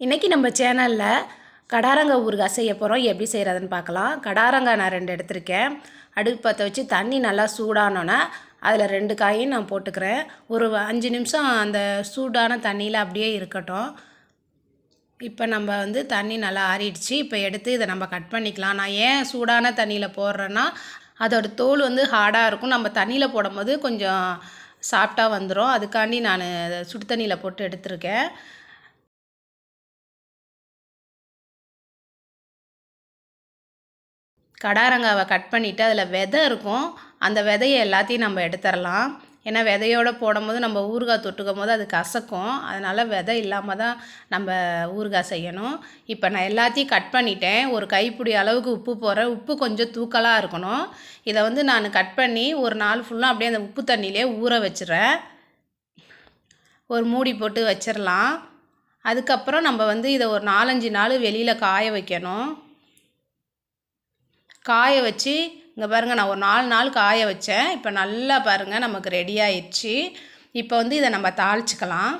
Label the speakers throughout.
Speaker 1: இன்றைக்கி நம்ம சேனலில் கடாரங்காய் ஊறுகாய் செய்ய போகிறோம். எப்படி செய்கிறதுன்னு பார்க்கலாம். கடாரங்காய் நான் 2 எடுத்திருக்கேன். அடுப்பு பற்ற வச்சு தண்ணி நல்லா சூடானோன்னே அதில் 2 காயும் நான் போட்டுக்கிறேன். ஒரு 5 நிமிஷம் அந்த சூடான தண்ணியில் அப்படியே இருக்கட்டும். இப்போ நம்ம தண்ணி நல்லா ஆறிடுச்சு. இப்போ எடுத்து இதை நம்ம கட் பண்ணிக்கலாம். நான் ஏன் சூடான தண்ணியில் போடுறேன்னா, அதோடய தோல் ஹார்டாக இருக்கும். நம்ம தண்ணியில் போடும்போது கொஞ்சம் சாஃப்டாக வந்துடும். அதுக்காண்டி நான் சுடு தண்ணியில் போட்டு எடுத்திருக்கேன். கடாரங்காவை கட் பண்ணிவிட்டு அதில் விதை இருக்கும். அந்த விதையை எல்லாத்தையும் நம்ம எடுத்துடலாம். ஏன்னா விதையோடு போடும்போது நம்ம ஊறுகாய் தொட்டுக்கும் போது அது கசக்கும். அதனால் விதை இல்லாமல் தான் நம்ம ஊறுகாய் செய்யணும். இப்போ நான் எல்லாத்தையும் கட் பண்ணிட்டேன். ஒரு கைப்பிடி அளவுக்கு உப்பு போடுறேன். உப்பு கொஞ்சம் தூக்கலாக இருக்கணும். இதை நான் கட் பண்ணி ஒரு நாள் ஃபுல்லாக அப்படியே அந்த உப்பு தண்ணியிலே ஊற வச்சுறேன். ஒரு மூடி போட்டு வச்சிடலாம். அதுக்கப்புறம் நம்ம இதை ஒரு 4-5 நாள் வெளியில் காய வைக்கணும். காய வச்சு இங்கே பாருங்கள், நான் ஒரு 4 நாள் காய வச்சேன். இப்போ நல்லா பாருங்கள் நமக்கு ரெடி ஆயிடுச்சு. இப்போ இதை நம்ம தாளிச்சிக்கலாம்.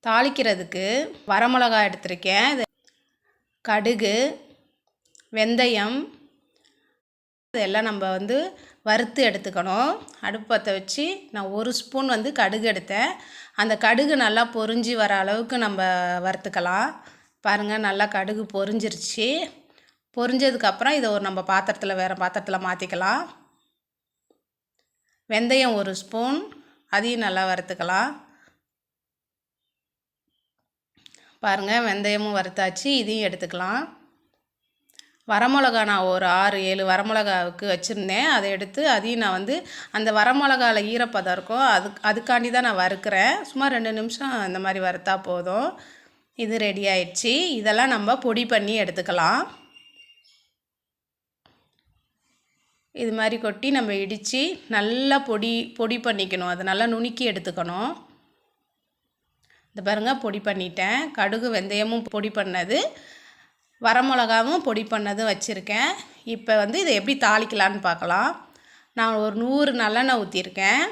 Speaker 1: தாளிக்கிறதுக்கு வரமிளகாய் எடுத்திருக்கேன். இது கடுகு, வெந்தயம் இதெல்லாம் நம்ம வறுத்து எடுத்துக்கணும். அடுப்பு பற்ற வச்சு நான் 1 ஸ்பூன் கடுகு எடுத்தேன். அந்த கடுகு நல்லா பொரிஞ்சு வர அளவுக்கு நம்ம வறுத்துக்கலாம். பாருங்கள், நல்லா கடுகு பொரிஞ்சிருச்சு. பொரிஞ்சதுக்கப்புறம் இதை நம்ம வேறு பாத்திரத்தில் மாற்றிக்கலாம். வெந்தயம் 1 ஸ்பூன், அதையும் நல்லா வறுத்துக்கலாம். பாருங்கள், வெந்தயமும் வறுத்தாச்சு. இதையும் எடுத்துக்கலாம். வரமிளகா நான் ஒரு 6-7 வரமிளகாவுக்கு வச்சுருந்தேன். அதை எடுத்து அதையும் நான் அந்த வரமிளகாவில் ஈரப்பதம் இருக்கும். அதுக்காண்டி தான் நான் வறுக்கிறேன். சும்மா 2 நிமிஷம் இந்த மாதிரி வறுத்தா போதும். இது ரெடி ஆயிடுச்சு. இதெல்லாம் நம்ம பொடி பண்ணி எடுத்துக்கலாம். இது மாதிரி கொட்டி நம்ம இடித்து நல்லா பொடி பண்ணிக்கணும். அதை நல்லா நுணுக்கி எடுத்துக்கணும். இந்த பாருங்கள், பொடி பண்ணிட்டேன். கடுகு வெந்தயமும் பொடி பண்ணது, வரமிளகாவும் பொடி பண்ணதும் வச்சுருக்கேன். இப்போ இதை எப்படி தாளிக்கலான்னு பார்க்கலாம். நான் ஒரு 100 நல்லெண்ணெய் ஊற்றிருக்கேன்.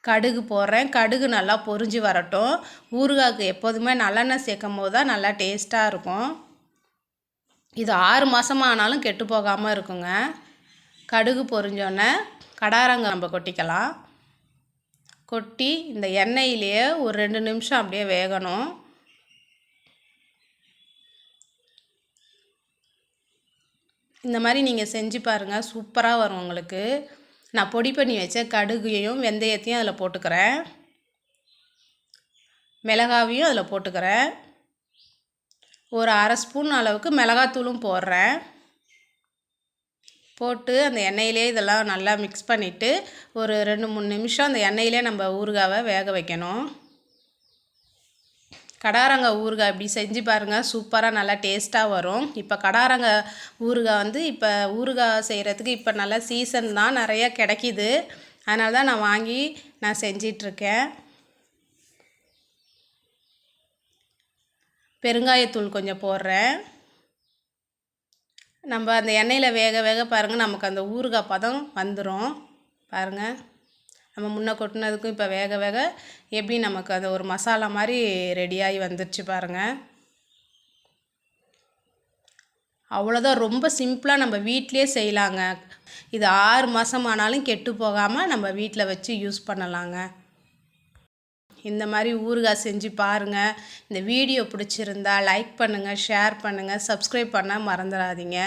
Speaker 1: கடுகு போடுறேன். கடுகு நல்லா பொரிஞ்சு வரட்டும். ஊறுகாய்க்கு எப்போதுமே நல்லெண்ணெய் சேர்க்கும் போது தான் நல்லா டேஸ்ட்டாக இருக்கும். இது 6 மாதமாக ஆனாலும் கெட்டு போகாமல் இருக்குங்க. கடுகு பொரிஞ்சோன்னே கடாரங்காய் நம்ம கொட்டிக்கலாம். கொட்டி இந்த எண்ணெயிலேயே ஒரு 2 நிமிஷம் அப்படியே வேகணும். இந்த மாதிரி நீங்கள் செஞ்சு பாருங்கள், சூப்பராக வரும் உங்களுக்கு. நான் பொடி பண்ணி வச்ச கடுகையும் வெந்தயத்தையும் அதில் போட்டுக்கிறேன். மிளகாவையும் அதில் போட்டுக்கிறேன். ஒரு 1/2 ஸ்பூன் அளவுக்கு மிளகாத்தூளும் போடுறேன். போட்டு அந்த எண்ணெயிலே இதெல்லாம் நல்லா மிக்ஸ் பண்ணிவிட்டு ஒரு 2-3 நிமிஷம் அந்த எண்ணெயிலே நம்ம ஊறுகாவை வேக வைக்கணும். கடாரங்காய் ஊறுகாய் இப்படி செஞ்சு பாருங்கள், சூப்பராக நல்லா டேஸ்ட்டாக வரும். இப்போ கடாரங்காய் ஊறுகாய் இப்போ ஊறுகாய் செய்கிறதுக்கு இப்போ நல்லா சீசன் தான், நிறையா கிடைக்கிது. அதனால தான் நான் வாங்கி நான் செஞ்சிட்ருக்கேன். பெருங்காயத்தூள் கொஞ்சம் போடுறேன். நம்ம அந்த எண்ணெயில் வேக வேக பாருங்கள், நமக்கு அந்த ஊறுகாய் பதம் வந்துடும். பாருங்கள், நம்ம முன்ன கொட்டினதுக்கும் இப்போ வேக வேக எப்படி நமக்கு அது ஒரு மசாலா மாதிரி ரெடியாகி வந்துடுச்சு பாருங்கள். அவ்வளோதான், ரொம்ப சிம்பிளாக நம்ம வீட்டிலே செய்யலாங்க. இது 6 மாதம் ஆனாலும் கெட்டு போகாமல் நம்ம வீட்டில் வச்சு யூஸ் பண்ணலாங்க. இந்த மாதிரி ஊறுகாய் செஞ்சு பாருங்கள். இந்த வீடியோ பிடிச்சிருந்தா லைக் பண்ணுங்கள், ஷேர் பண்ணுங்கள், சப்ஸ்கிரைப் பண்ண மறந்துடாதீங்க.